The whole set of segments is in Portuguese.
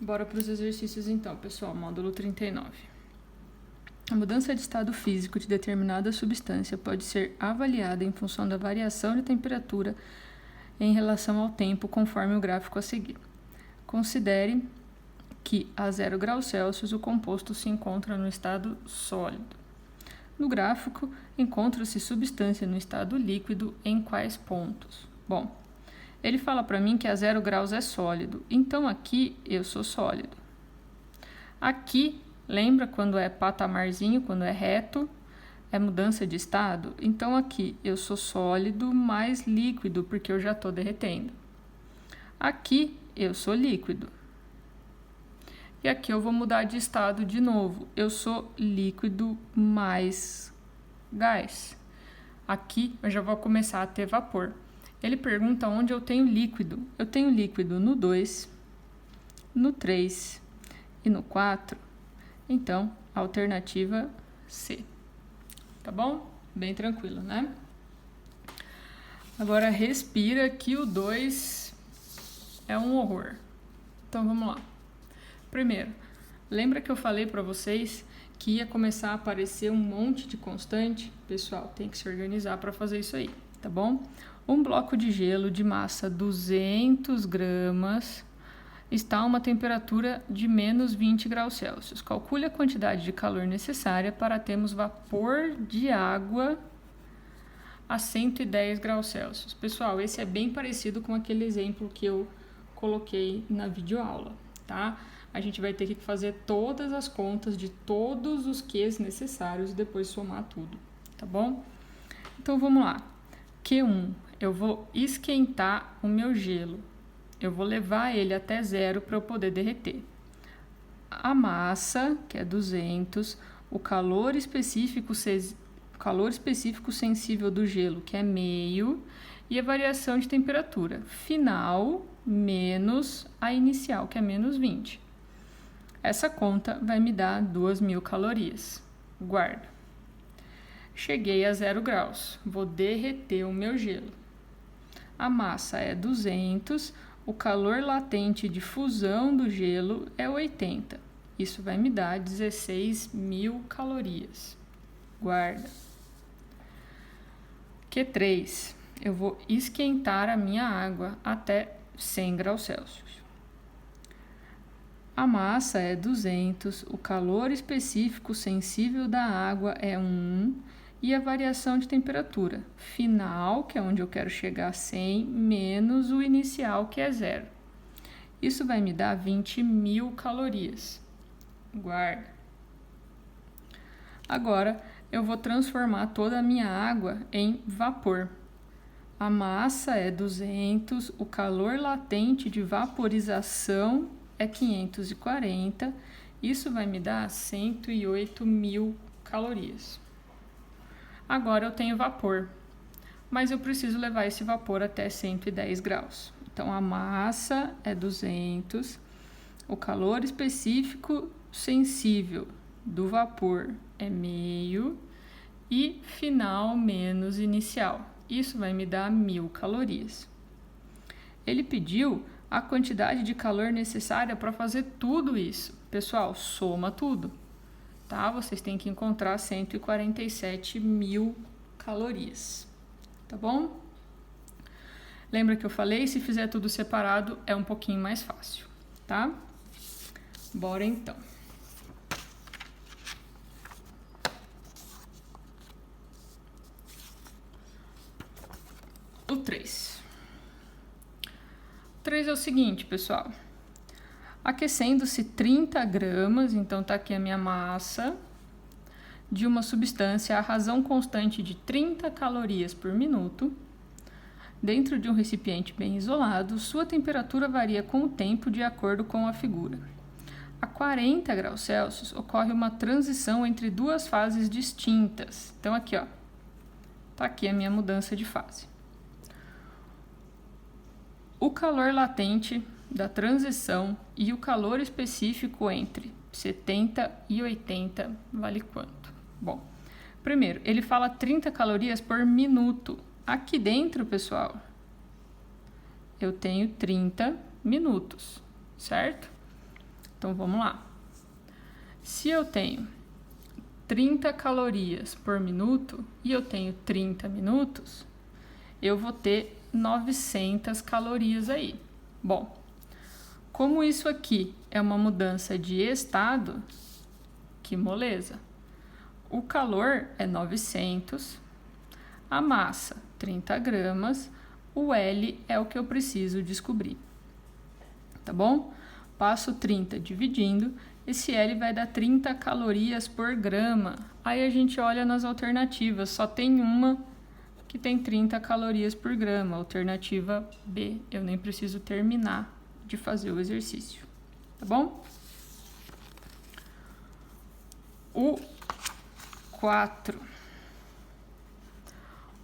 Bora para os exercícios então, pessoal. Módulo 39. A mudança de estado físico de determinada substância pode ser avaliada em função da variação de temperatura em relação ao tempo, conforme o gráfico a seguir. Considere que a 0 graus Celsius o composto se encontra no estado sólido. No gráfico, encontra-se substância no estado líquido em quais pontos? Bom, ele fala para mim que a 0 graus é sólido, então aqui eu sou sólido. Aqui, lembra quando é patamarzinho, quando é reto, é mudança de estado? Então aqui eu sou sólido mais líquido, porque eu já estou derretendo. Aqui eu sou líquido. E aqui eu vou mudar de estado de novo. Eu sou líquido mais gás. Aqui eu já vou começar a ter vapor. Ele pergunta onde eu tenho líquido. Eu tenho líquido no 2, no 3 e no 4. Então, alternativa C. Tá bom? Bem tranquilo, né? Agora respira que o 2 é um horror. Então vamos lá. Primeiro, lembra que eu falei para vocês que ia começar a aparecer um monte de constante? Pessoal, tem que se organizar para fazer isso aí, tá bom? Um bloco de gelo de massa 200 gramas está a uma temperatura de menos 20 graus Celsius. Calcule a quantidade de calor necessária para termos vapor de água a 110 graus Celsius. Pessoal, esse é bem parecido com aquele exemplo que eu coloquei na videoaula, tá? A gente vai ter que fazer todas as contas de todos os Qs necessários e depois somar tudo, tá bom? Então vamos lá. Q1, eu vou esquentar o meu gelo. Eu vou levar ele até 0 para eu poder derreter. A massa, que é 200, o calor específico sensível do gelo, que é meio, e a variação de temperatura final menos a inicial, que é menos 20. Essa conta vai me dar 2.000 calorias. Guarda. Cheguei a 0 graus. Vou derreter o meu gelo. A massa é 200. O calor latente de fusão do gelo é 80. Isso vai me dar 16.000 calorias. Guarda. Q3. Eu vou esquentar a minha água até 100 graus Celsius. A massa é 200, o calor específico sensível da água é 1 e a variação de temperatura final, que é onde eu quero chegar a 100, menos o inicial, que é 0. Isso vai me dar 20.000 calorias. Guarda. Agora, eu vou transformar toda a minha água em vapor. A massa é 200, o calor latente de vaporização é 540, isso vai me dar 108.000 calorias. Agora eu tenho vapor, mas eu preciso levar esse vapor até 110 graus. Então a massa é 200, o calor específico sensível do vapor é meio e final menos inicial. Isso vai me dar 1.000 calorias. Ele pediu a quantidade de calor necessária para fazer tudo isso. Pessoal, soma tudo, tá? Vocês têm que encontrar 147.000 calorias, tá bom? Lembra que eu falei, se fizer tudo separado é um pouquinho mais fácil, tá? Bora então. O 3. 3 é o seguinte, pessoal. Aquecendo-se 30 gramas, então tá aqui a minha massa, de uma substância a razão constante de 30 calorias por minuto, dentro de um recipiente bem isolado, sua temperatura varia com o tempo de acordo com a figura. A 40 graus Celsius ocorre uma transição entre duas fases distintas. Então aqui, ó, tá aqui a minha mudança de fase. O calor latente da transição e o calor específico entre 70 e 80 vale quanto? Bom, primeiro, ele fala 30 calorias por minuto. Aqui dentro, pessoal, eu tenho 30 minutos, certo? Então, vamos lá. Se eu tenho 30 calorias por minuto e eu tenho 30 minutos, eu vou ter 900 calorias aí. Bom, como isso aqui é uma mudança de estado, que moleza. O calor é 900, a massa 30 gramas, o L é o que eu preciso descobrir. Tá bom? Passo 30 dividindo, esse L vai dar 30 calorias por grama. Aí a gente olha nas alternativas, só tem uma que tem 30 calorias por grama, alternativa B. Eu nem preciso terminar de fazer o exercício, tá bom? O 4.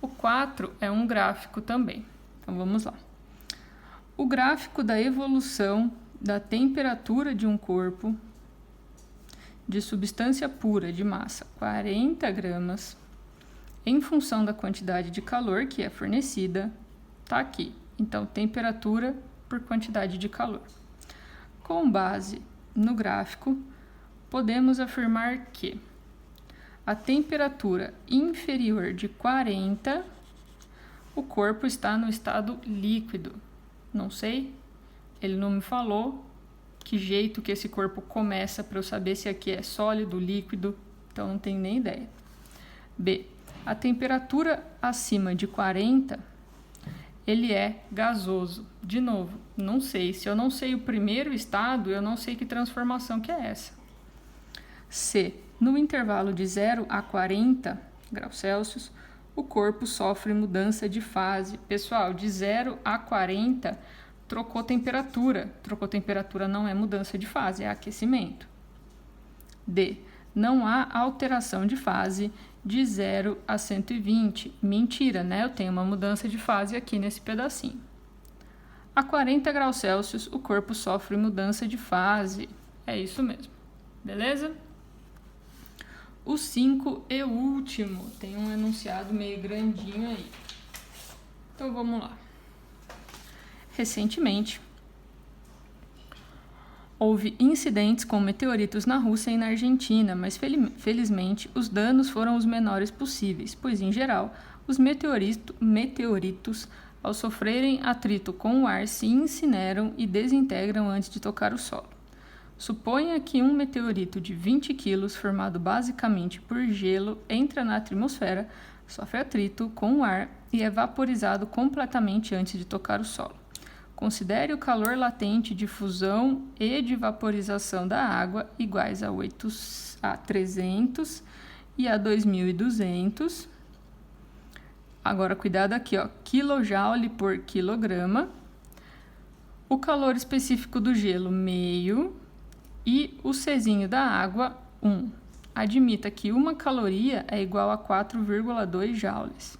O 4 é um gráfico também. Então vamos lá. O gráfico da evolução da temperatura de um corpo de substância pura de massa 40 gramas em função da quantidade de calor que é fornecida, tá aqui. Então, temperatura por quantidade de calor. Com base no gráfico, podemos afirmar que a temperatura inferior de 40, o corpo está no estado líquido. Não sei, ele não me falou que jeito que esse corpo começa para eu saber se aqui é sólido, líquido, então não tenho nem ideia. B. A temperatura acima de 40, ele é gasoso. De novo, não sei. Se eu não sei o primeiro estado, eu não sei que transformação que é essa. C. No intervalo de 0 a 40 graus Celsius, o corpo sofre mudança de fase. Pessoal, de 0 a 40, trocou temperatura. Trocou temperatura não é mudança de fase, é aquecimento. D. Não há alteração de fase de 0 a 120. Mentira, né? Eu tenho uma mudança de fase aqui nesse pedacinho. A 40 graus Celsius, o corpo sofre mudança de fase. É isso mesmo. Beleza? O 5 e último. Tem um enunciado meio grandinho aí. Então, vamos lá. Recentemente, houve incidentes com meteoritos na Rússia e na Argentina, mas felizmente os danos foram os menores possíveis, pois, em geral, os meteoritos, ao sofrerem atrito com o ar, se incineram e desintegram antes de tocar o solo. Suponha que um meteorito de 20 quilos, formado basicamente por gelo, entra na atmosfera, sofre atrito com o ar e é vaporizado completamente antes de tocar o solo. Considere o calor latente de fusão e de vaporização da água iguais a 300 e a 2.200. Agora, cuidado aqui, ó, quilojoule por quilograma. O calor específico do gelo, meio. E o Czinho da água, 1. Admita que uma caloria é igual a 4,2 joules.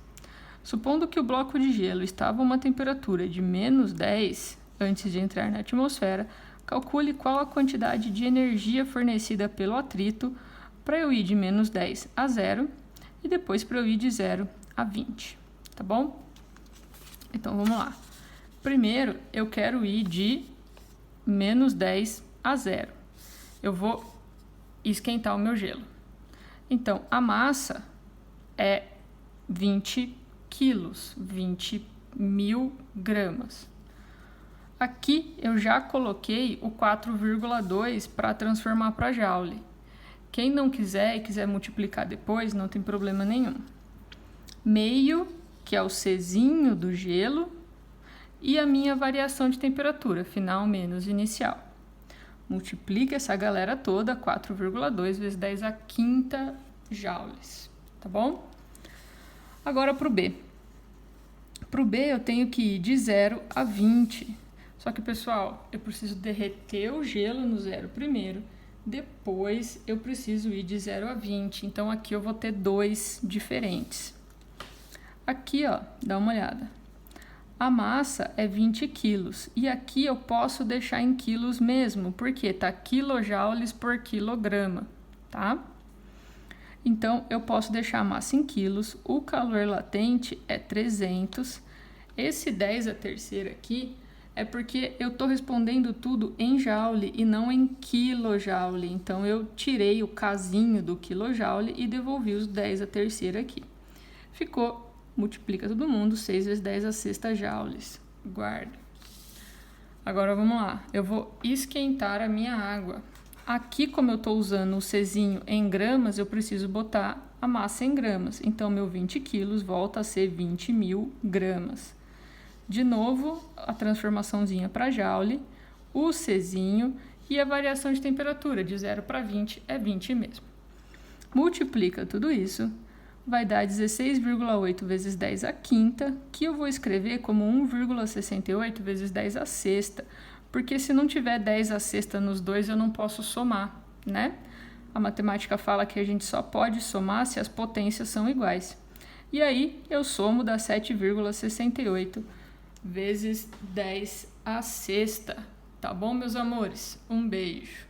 Supondo que o bloco de gelo estava a uma temperatura de menos 10 antes de entrar na atmosfera, calcule qual a quantidade de energia fornecida pelo atrito para eu ir de menos 10 a 0 e depois para eu ir de 0 a 20, tá bom? Então, vamos lá. Primeiro, eu quero ir de menos 10 a 0. Eu vou esquentar o meu gelo. Então, a massa é 20 quilos, 20.000 gramas. Aqui eu já coloquei o 4,2 para transformar para joule. Quem não quiser e quiser multiplicar depois, não tem problema nenhum. Meio, que é o Czinho do gelo, e a minha variação de temperatura, final menos inicial. Multiplica essa galera toda, 4,2 vezes 10 a quinta joules, tá bom? Agora para o B. Para o B eu tenho que ir de 0 a 20. Só que, pessoal, eu preciso derreter o gelo no 0 primeiro. Depois eu preciso ir de 0 a 20. Então aqui eu vou ter 2 diferentes. Aqui, ó, dá uma olhada. A massa é 20 quilos. E aqui eu posso deixar em quilos mesmo, porque tá quilojoules por quilograma, tá? Então, eu posso deixar a massa em quilos, o calor latente é 300, esse 10 a terceira aqui é porque eu estou respondendo tudo em joule e não em quilojoule. Então, eu tirei o casinho do quilojoule e devolvi os 10 a terceira aqui. Ficou, multiplica todo mundo, 6 vezes 10 a sexta joules. Guarda. Agora, vamos lá. Eu vou esquentar a minha água. Aqui, como eu estou usando o Czinho em gramas, eu preciso botar a massa em gramas. Então, meu 20 quilos volta a ser 20.000 gramas. De novo, a transformaçãozinha para joule, o Czinho e a variação de temperatura, de 0 para 20 é 20 mesmo. Multiplica tudo isso, vai dar 16,8 vezes 10 a quinta, que eu vou escrever como 1,68 vezes 10 a sexta, porque se não tiver 10 a sexta nos dois, eu não posso somar, né? A matemática fala que a gente só pode somar se as potências são iguais. E aí, eu somo, dá 7,68 vezes 10 a sexta. Tá bom, meus amores? Um beijo.